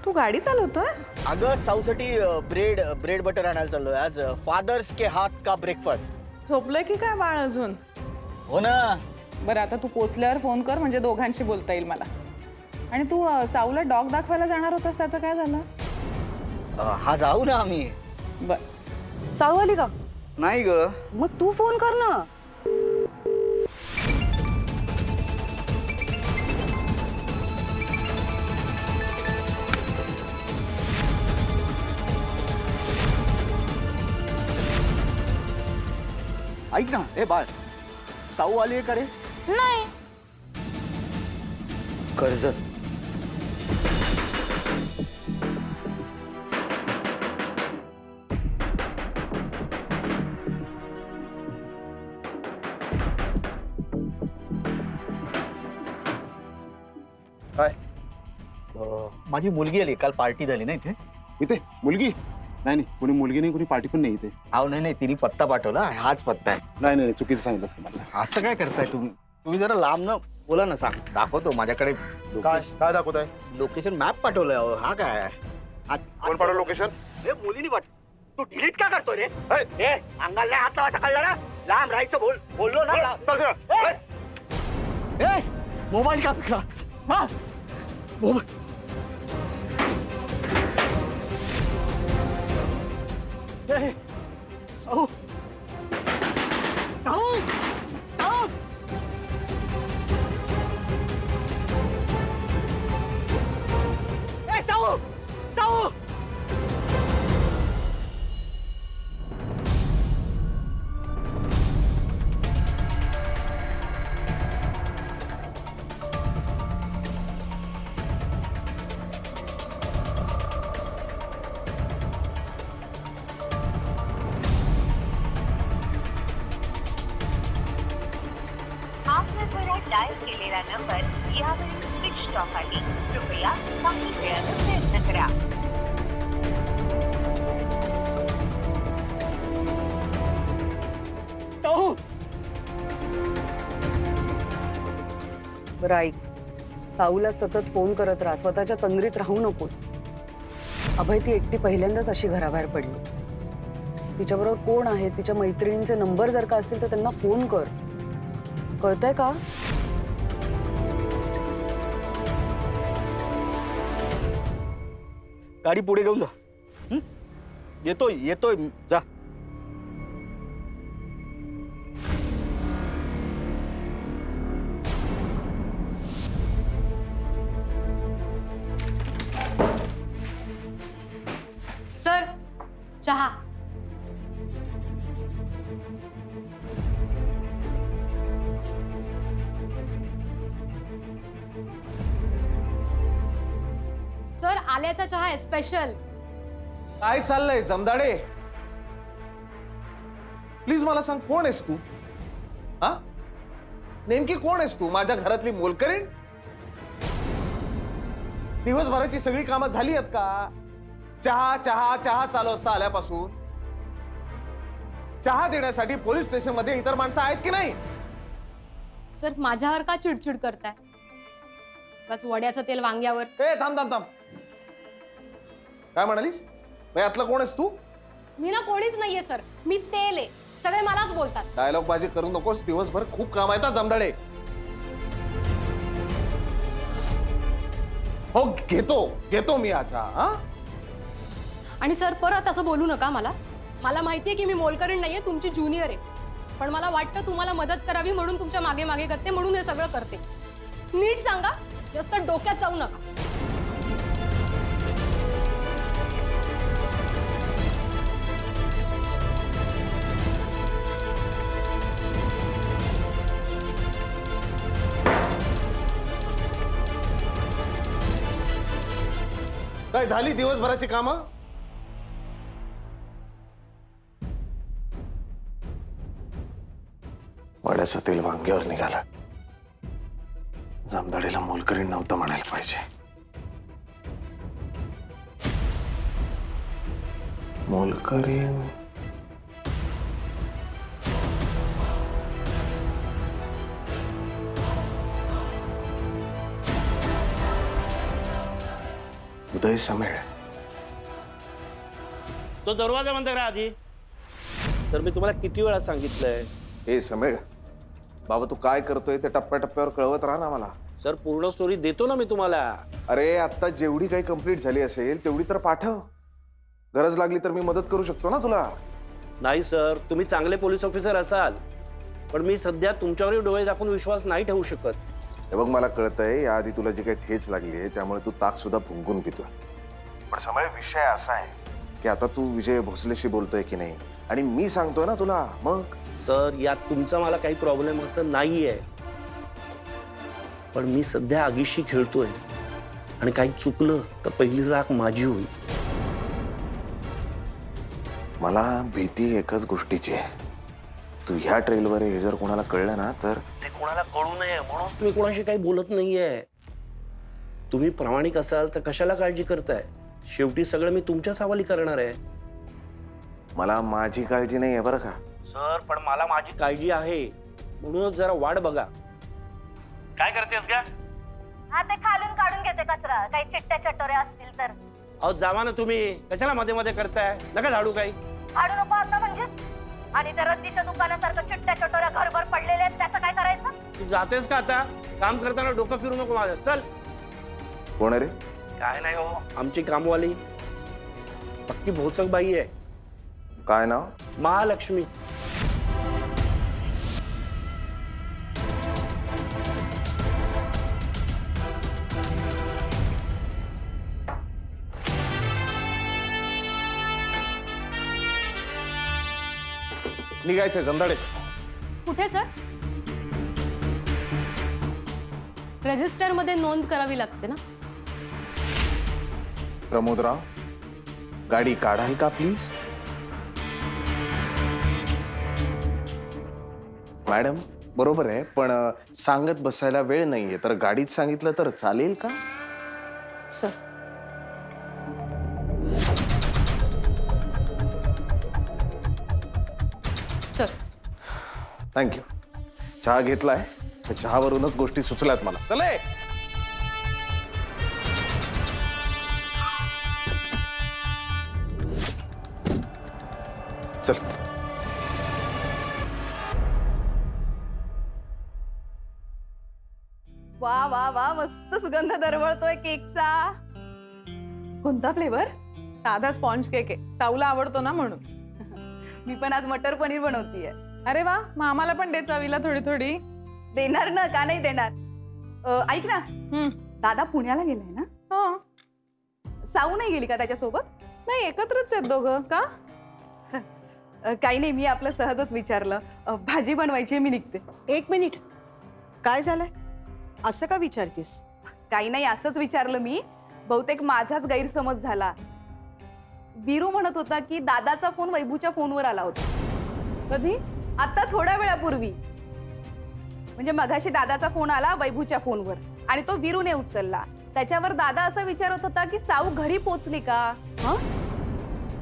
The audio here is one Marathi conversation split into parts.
तू गाडी चालवतोयस? अगं साऊसाठी ब्रेड ब्रेड बटर आणायला चाललोय आज. फादर्स के हात का ब्रेकफास्ट. झोपलंय की काय बाळ अजून? हो ना. बरं आता तू पोचल्यावर फोन कर म्हणजे दोघांशी बोलता येईल मला. आणि तू साऊला डॉग दाखवायला जाणार होतास त्याचं काय झालं? हा जाऊ ना आम्ही. बर साऊ आली का? नाही ग. मग तू फोन कर ना. ऐक ना ए बाळ, साऊ आली आहे का रे? नाही. कर्जत. काय? माझी मुलगी आली, काल पार्टी झाली ना इथे. इथे मुलगी? नाही नाही, कोणी मुलगी नाही, कोणी पार्टी पण नाही इथे. अहो नाही नाही, तिने पत्ता पाठवला, हाच पत्ता आहे. नाही नाही, चुकीचं सांगितलं असतं मला. असं काय करताय तुम्ही? तुम्ही जरा लांब न बोला ना. सांग, दाखवतो माझ्याकडे काय काय दाखवताय? Location map पाठवलंय. अहो हा काय आज कोण पाठवलं लोकेशन? मुलीनी वाट तू डिलीट का करतोय रे? अंगाला हात लावा टाकला ना. लांब राहायचं बोललो ना. ए मोबाईल का तुझा? हा मोबाईल. ए साऊ साऊ साऊ. ए साऊ साऊ. आपल्या घरात डायल केलेला नंबर यावरील स्विच ऑफ आहे. कृपया काही वेळाने प्रयत्न करा. साऊ. बरं ऐक, साऊला सतत फोन करत राहा, स्वतःच्या तंद्रीत राहू नकोस. अभय ती एकटी पहिल्यांदाच अशी घराबाहेर पडली. तिच्याबरोबर कोण आहे, तिच्या मैत्रिणींचे नंबर जर का असतील तर त्यांना फोन कर. कळतंय का? गाडी पुढे घेऊन जा. येतोय येतोय जा. सर चहा. सर आल्याचा चहा आहे स्पेशल. काय चाललंय जमदाडे? प्लीज मला सांग, कोण आहेस तू? हा नेमकी कोण आहेस तू? माझ्या घरातली मोलकरीण? दिवसभराची सगळी कामं झाली आहेत का? चहा चहा चहा चालू असता आल्यापासून. चहा देण्यासाठी पोलीस स्टेशन मध्ये इतर माणसं आहेत की नाही? सर माझ्यावर का चिडचिड करताय? बस वड्याचं तेल वांग्यावर. ए थांब थांब थांब. काय म्हणालीस? यातलं कोण आहेस तू? मी ना कोणीच नाहीये सर, मी तेल आहे. सगळे मलाच बोलतात. डायलॉग बाजी करू नकोस. दिवसभर खूप काम आहेत जमदाडे. हो घेतो घेतो मी आता. हा आणि सर परत असं बोलू नका मला. मला माहितीये की मी मोलकरीण नाहीये, तुमची ज्युनियर आहे. पण मला वाटतं तुम्हाला मदत करावी म्हणून तुमच्या मागे मागे करते, म्हणून हे सगळं करते. नीट सांगा, जास्त डोक्यात जाऊ नका. काय झाली दिवसभराची कामं? वड्याचं तेल वांग्यावर निघालं. जमदाडीला मोलकरीण नव्हतं म्हणायला पाहिजे. मोलकरीण उदय समेळ. तो दरवाजा बंद करा आधी. तर मी तुम्हाला किती वेळा सांगितलंय. हे समेळ, बाबा तू काय करतोय ते टप्प्याटप्प्यावर कळवत राहा ना मला. सर पूर्ण स्टोरी देतो ना मी तुम्हाला. अरे आता जेवढी काही कंप्लीट झाली असेल तेवढी तर पाठव. गरज लागली तर मी मदत करू शकतो ना तुला. नाही सर, तुम्ही चांगले पोलीस ऑफिसर असाल, पण मी सध्या तुमच्यावरही डोळे दाखवून विश्वास नाही ठेवू शकत. हे बघ मला कळतंय याआधी तुला जी काही ठेच लागली आहे त्यामुळे तू ताक सुद्धा फुंकून पितोय. पण समय विषय असा आहे की आता तू विजय भोसलेशी बोलतोय की नाही, आणि मी सांगतोय ना तुला. मग सर यात तुमचा मला काही प्रॉब्लेम असं नाहीये, पण मी सध्या आगीशी खेळतोय आणि काही चुकलं तर पहिली राख माझी होईल. मला भीती एकच गोष्टीची आहे, तू ह्या ट्रेलवर हे जर कोणाला कळलं ना तर ते कोणाला कळू नये म्हणून मी कोणाशी काही बोलत नाहीये. तुम्ही प्रामाणिक असाल तर कशाला काळजी करताय. शेवटी सगळं मी तुमच्याच हवाली करणार आहे. मला माझी काळजी नाही आहे बरं का. सर पण मला माझी काळजी आहे, म्हणूनच जरा वाट बघा. काय करतेस का? हा ते खालून काढून घेते कचरा, काही चिट्ट्या चटोऱ्या असतील तर. अहो जावा ना तुम्ही, कशाला मध्ये मध्ये करताय. नका झाडू काही. काढू नको आता म्हणजे. आणि त्या रद्दीच्या दुकानासारखं चिट्ट्या चटोऱ्या घरभर पडलेल्या आहेत, त्याचं काय करायचं? तू जातेस का आता? काम करताना डोकं फिरू नको माझं. चल. कोण आहे रे? काय नाही हो, आमची कामवाली पक्की भोचक बाई आहे. काय नाव? महालक्ष्मी. निघायचंय जमदाडे. कुठे सर? रजिस्टर मध्ये नोंद करावी लागते ना. प्रमोदराव, गाडी काढाल का प्लीज? मॅडम बरोबर आहे, पण सांगत बसायला वेळ नाहीये, तर गाडीत सांगितलं तर चालेल का? Sir sir thank you. चहा घेतलाय, त्या चहावरूनच गोष्टी सुचल्यात मला. चले. चल. वा वा वा, मस्त सुगंध दरवळतोय केकचा. कोणता फ्लेवर? साधा स्पॉन्ज केक आहे, साऊला आवडतो ना म्हणून. मी पण आज मटर पनीर बनवतीये. अरे वा, मग आम्हाला पण दे चवीला थोडी थोडी. देणार ना, का नाही देणार. ऐक ना, दादा पुण्याला गेलाय ना? हो. साऊ नाही गेली का त्याच्यासोबत? नाही, एकत्रच आहेत दोघं. का? काही नाही, मी आपलं सहजच विचारलं. भाजी बनवायची, मी निघते. एक मिनिट, काय झालंय? असं का विचारतेस? काही नाही, असंच विचारलं मी. बहुतेक माझाच गैरसमज झाला. वीरू म्हणत होता की दादाचा फोन वैभूच्या फोनवर आला होता. कधी? आता थोड्या वेळापूर्वी. म्हणजे मगाशी दादाचा फोन आला वैभूच्या फोनवर आणि तो वीरूने उचलला. त्याच्यावर दादा असं विचारत होता की साऊ घरी पोचली का. हा,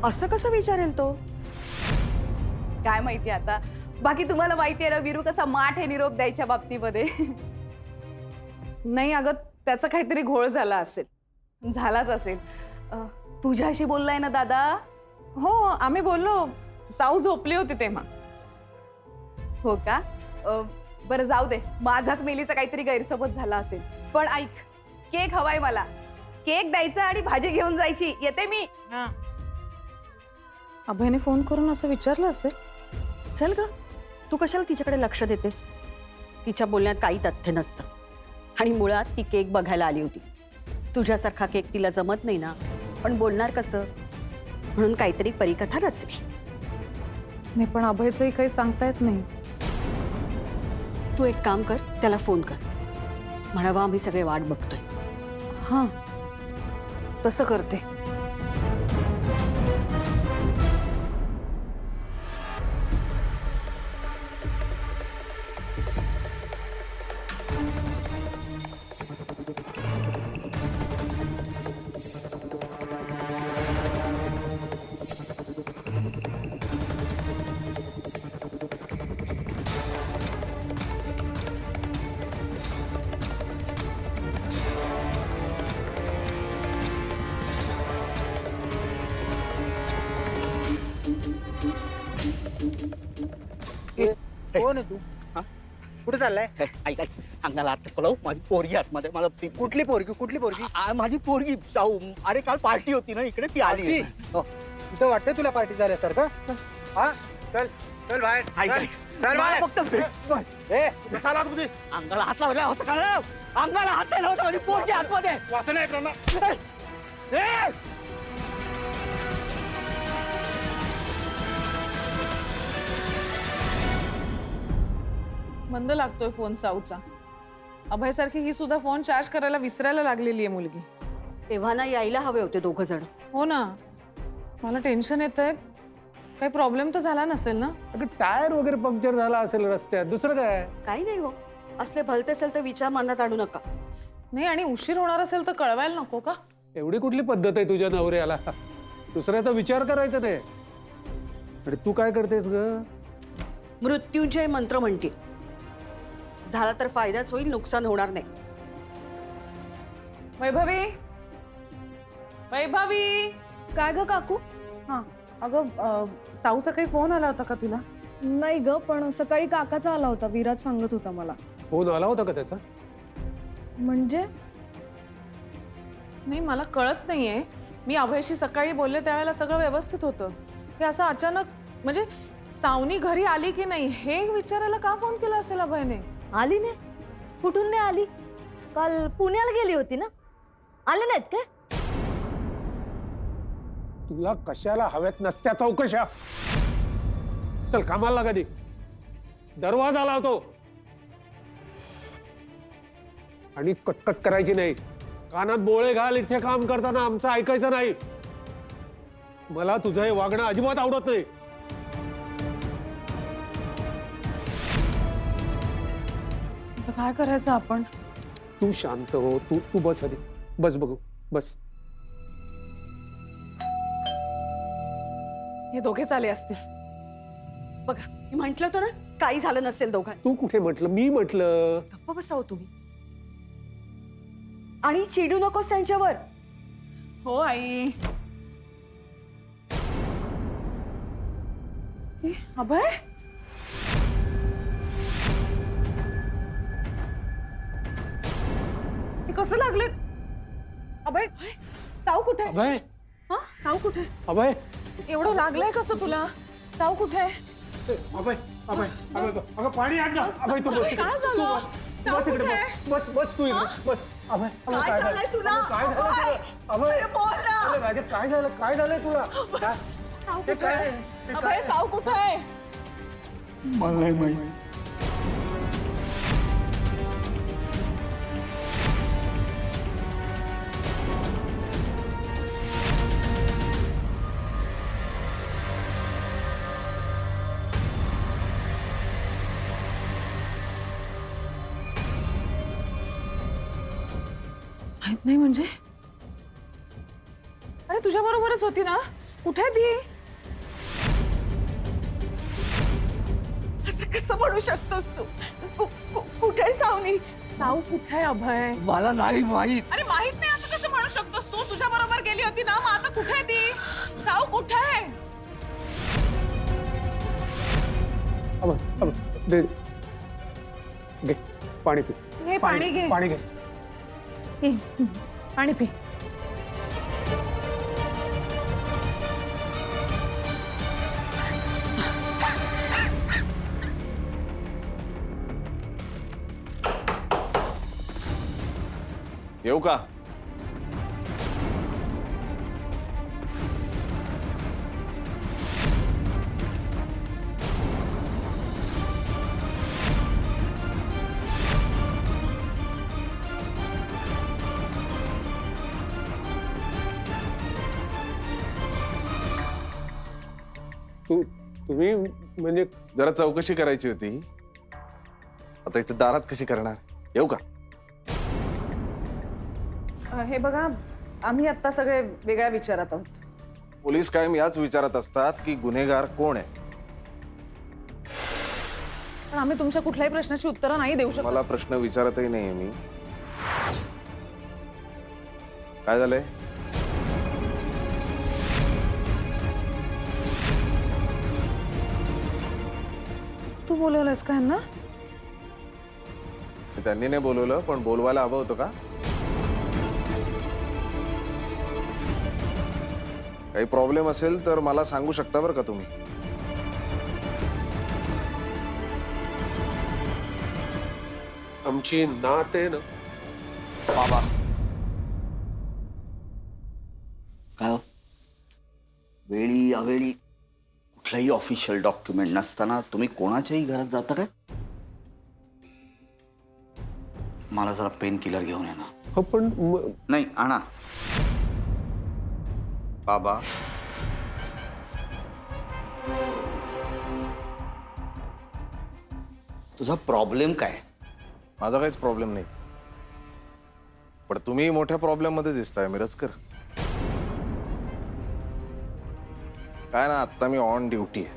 असं कसं विचारेल तो? काय माहिती आता. बाकी तुम्हाला माहिती आहे ना वीरू कसा माठ आहे निरोप द्यायच्या बाबतीमध्ये. नाही अगं, त्याचा काहीतरी घोळ झाला असेल. झालाच असेल. तुझ्याशी बोललाय ना दादा? हो, आम्ही बोललो. साऊ झोपली होती तेव्हा. हो का? बरं जाऊ दे, माझाच मेलीचा काहीतरी गैरसमज झाला असेल. पण ऐक, केक हवाय मला. केक द्यायचा आणि भाजी घेऊन जायची. येते मी. अभयने फोन करून असं विचारलं असेल. चल ग, तू कशाला तिच्याकडे लक्ष देतेस? तिच्या बोलण्यात काही तथ्य नसतं. आणि मुळात ती केक बघायला आली होती. तुझ्यासारखा केक तिला जमत नाही ना, पण बोलणार कसं? म्हणून काहीतरी परिकथा रचली. मी पण अभयचंही काही सांगता येत नाही. तू एक काम कर, त्याला फोन कर. म्हणावा आम्ही सगळे वाट बघतोय. हां, तसं करते. कोण आहे तू हा? कुठे चाललाय? ऐक ऐक अंगाला हात पळव माझी पोरगी आतमध्ये मला ती कुठली पोरगी माझी पोरगी साऊ अरे काल पार्टी होती ना इकडे ती आली हो. तुझं वाटतंय तुला पार्टी झाल्यासारखं हा चल चल बाहेर ऐक, चल. ऐक. चल मला बाहेर. फक्त भेट ए कसा आला तुम्ही अंगाला हात लावला होता का अंगाला हात नाही लावता माझी पोरगी आतमध्ये वासना आहे त्यांना ए! बंद लागतोय फोन साऊचा. अभयसारखी ही सुद्धा फोन चार्ज करायला विसरायला लागलेली आहे मुलगी. तेव्हा ना यायला हवे होते दोघ जण. हो ना, मला टेन्शन येतंय. काही प्रॉब्लेम तर झाला नसेल ना? अगं टायर वगैरे पंक्चर झाला असेल रस्त्यात, दुसरं काय? काही नाही हो, असले भलते सलते विचार मनात आणू नका. नाही, आणि उशीर होणार असेल तर कळवायला नको का? एवढी कुठली पद्धत आहे तुझ्या नवऱ्याला? दुसऱ्याचा विचार करायचा नाही. अरे तू काय करतेस ग? मृत्युंजय मंत्र म्हणते. झाला तर फायदाच होईल, नुकसान होणार नाही. वैभवी, वैभवी. काय ग काकू? हा अगं, साऊचा काही फोन आला होता का तुला? नाही ग, पण सकाळी काकाचा आला होता. विराज सांगत होता मला. फोन आला होता का त्याचा? म्हणजे नाही, मला कळत नाहीये. मी अभयशी सकाळी बोलले त्यावेळेला सगळं व्यवस्थित होतं. हे असं अचानक, म्हणजे सावनी घरी आली की नाही हे विचारायला का फोन केला असेल अभयने? आली नाही? कुठून नाही आली? काल पुण्याला गेली होती ना? आले नाहीत काय? तुला कशाला हव्यात नसत्या चौकशा? चल कामाला लागा. दरवाजा लावतो आणि कटकट करायची नाही. कानात बोळे घाल. इथे काम करताना आमचं ऐकायचं नाही. मला तुझं हे वागणं अजिबात आवडत नाही. आता काय करायचं आपण? तू शांत हो. तू बस आधी. बस बघू. बस. हे दोघेच आले असतील. बघा, मी म्हंटल होतं ना काही झालं नसेल दोघां. तू कुठे म्हटलं? मी म्हटलं. गप्प बसाव तुम्ही. आणि चिडू नकोस त्यांच्यावर. हो आई. हे, अभय, हे कसं लागलेत? अभय, साऊ कुठे? अभय, हा, साऊ कुठे? अभय, एवढं लागलंय कसं तुला? साऊ कुठे? अभय, अभय, अभय, अगं पाणी आण ना. अभय तू बस. काय झालं? तू बस इकडे. बस बस तू इकडे बस. अभय, अभय, काय झालंय तुला? काय झालं तुला? अभय, अरे बोल ना. अरे राजा, काय झालं? काय झालंय तुला? साऊ हे कुठे? काय? हे अभय, काय? साऊ कुठे? मला नाही माहिती. माहित नाही म्हणजे? अरे तुझ्या बरोबरच होती ना? कुठे आहे ती? असं कसं म्हणू शकतोस तू? कुठे सावनी? साऊ कुठे आहे अभय? मला नाही माहित. अरे माहित नाही असं कसं म्हणू शकतोस तू? तुझ्या बरोबर गेली होती ना, मग आता कुठे आहे ती? साऊ कुठे आहे? अभय, अभय, दे. घे पाणी पी. घे पाणी घे. पाणी घे. पी, पाणी पी. येऊ का? तुम्ही म्हणजे जरा चौकशी करायची होती. आता इथे दारात कशी करणार? येऊ का? हे बघा, आम्ही आता सगळे वेगळ्या विचारात आहोत. पोलीस कायम याच विचारात असतात की गुन्हेगार कोण आहे. पण आम्ही तुमच्या कुठल्याही प्रश्नाची उत्तरं नाही देऊ शकत. मला प्रश्न विचारतही नाहीये मी. काय झालंय? तू बोलवलंस का यांना? त्यांनी नाही बोलवलं, पण बोलवायला हवं होतं का? काही प्रॉब्लेम असेल तर मला सांगू शकता बरं का तुम्ही. आमची नात आहे ना. बाबा काय हो? वेळी अवेळी कुठलाही ऑफिशियल डॉक्युमेंट नसताना तुम्ही कोणाच्याही घरात जाता काय? मला जरा पेन किलर घेऊन ये ना. हो पण नाही आणा बाबा. तुझा प्रॉब्लेम काय? माझा काहीच प्रॉब्लेम नाही, पण तुम्ही मोठ्या प्रॉब्लेम मध्ये दिसताय मिरजकर. काय ना, आता मी ऑन ड्युटी आहे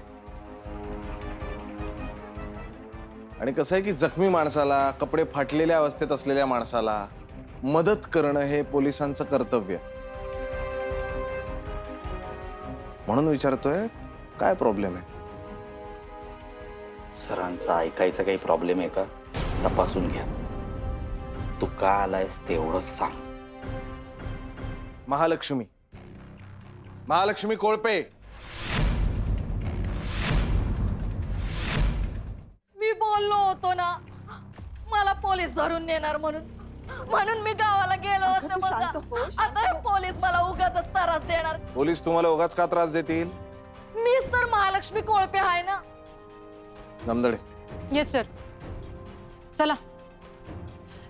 आणि कसं आहे की जखमी माणसाला, कपडे फाटलेल्या अवस्थेत असलेल्या माणसाला मदत करणं हे पोलिसांचं कर्तव्य. म्हणून विचारतोय काय प्रॉब्लेम आहे. सरांचा ऐकायचा काही प्रॉब्लेम आहे का तपासून घ्या. तू का आलायस तेवढं सांग. महालक्ष्मी, महालक्ष्मी कोळपे. मी बोललो होतो ना मला पोलीस धरून नेणार म्हणून, म्हणून मी गावाला गेलो होतो बघा. आता हे पोलीस मला उगाचच त्रास देणार. पोलीस तुम्हाला उगाच का त्रास देतील? मीच तर महालक्ष्मी कोळपे आहे ना. नमदडे. Yes sir. चला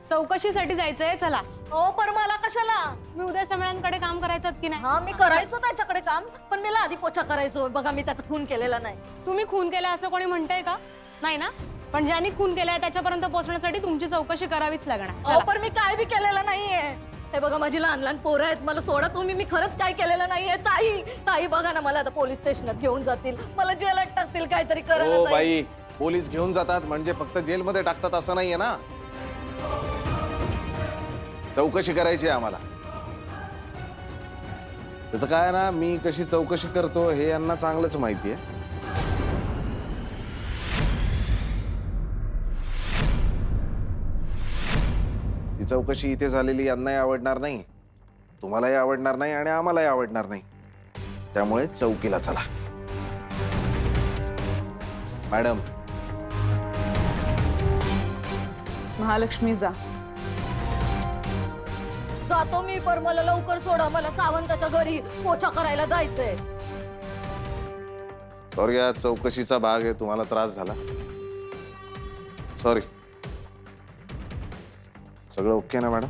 चौकशीसाठी जायचंय. चला. हो पण मला कशाला? मी उद्या सम्मेलनाकडे काम करायचं की नाही? हा मी करायचो त्याच्याकडे काम, पण मला आधी पोछा करायचो. बघा मी त्याचा खून केलेला नाही. तुम्ही खून केला असं कोणी म्हणतंय का? नाही ना. पण ज्यांनी खून केलाय त्याच्यापर्यंत पोहोचण्यासाठी तुमची चौकशी करावीच लागणार. अहो पण मी काय बी केलेलं नाहीये. हे बघा माझी लहान लहान पोरं आहेत, मला सोडा तुम्ही. मी खरंच काय केलेलं नाहीये. ताई ताई बघा ना, मला आता पोलीस स्टेशनात घेऊन जातील, मला जेलात टाकतील, काहीतरी करा ना ओ ताई. बाई, पोलीस घेऊन जातात म्हणजे फक्त जेलमध्ये टाकतात असं नाहीये ना. चौकशी करायची आहे आम्हाला. त्याचं काय ना, मी कशी चौकशी करतो हे यांना चांगलंच माहिती आहे. ही चौकशी इथे झालेली यांनाही आवडणार नाही, तुम्हालाही आवडणार नाही आणि आम्हालाही आवडणार नाही. त्यामुळे चौकीला चला. मॅडम. महालक्ष्मी जा. जातो मी, पण मला लवकर सोडा. मला सावंताच्या घरी पोछा करायला जायचंय. सॉरी, या चौकशीचा भाग आहे, तुम्हाला त्रास झाला. सॉरी. सगळं ओके ना मॅडम?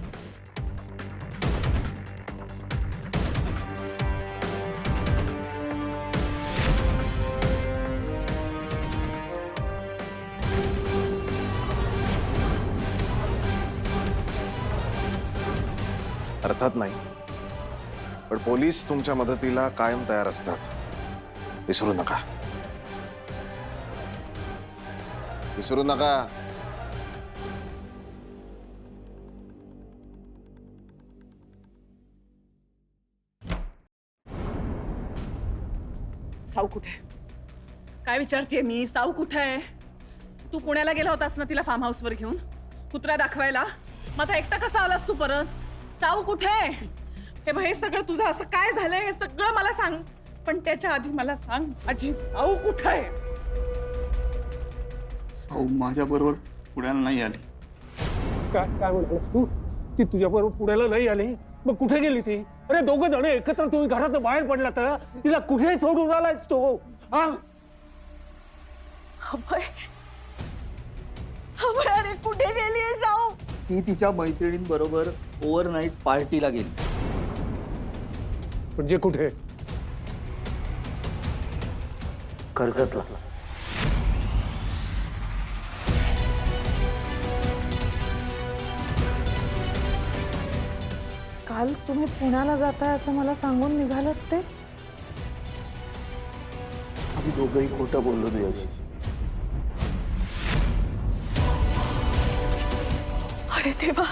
अर्थात नाही, पण पोलीस तुमच्या मदतीला कायम तयार असतात, विसरू नका. विसरू नका. साऊ कुठे? काय विचारतेय मी? साऊ कुठे आहे? तू पुण्याला गेला होतास ना तिला फार्म हाऊसवर घेऊन कुत्रा दाखवायला. मग आता एकटा कसा आलास तू परत? साऊ कुठे? हे बघ, हे सगळं तुझं असं काय झालंय हे सगळं मला सांग, पण त्याच्या आधी मला सांग माझी साऊ कुठे आहे? साऊ माझ्या बरोबर पुण्याला नाही आली. काय काय म्हणालास तू? ती तुझ्या बरोबर पुण्याला नाही आली? मग कुठे गेली ती? अरे दोघं जण एकत्र तुम्ही घरातून बाहेर पडला तर तिला कुठे सोडून आलाय तो? हा अरे कुठे गेली आहे साऊ? ती तिच्या मैत्रिणींबरोबर ओव्हरनाईट पार्टीला गेली. म्हणजे कुठे? कर्जतला. काल तुम्ही पुण्याला जाताय असं मला सांगून निघालात ते? आम्ही दोघंही खोटं बोललो तुझ्याशी. अरे देवा,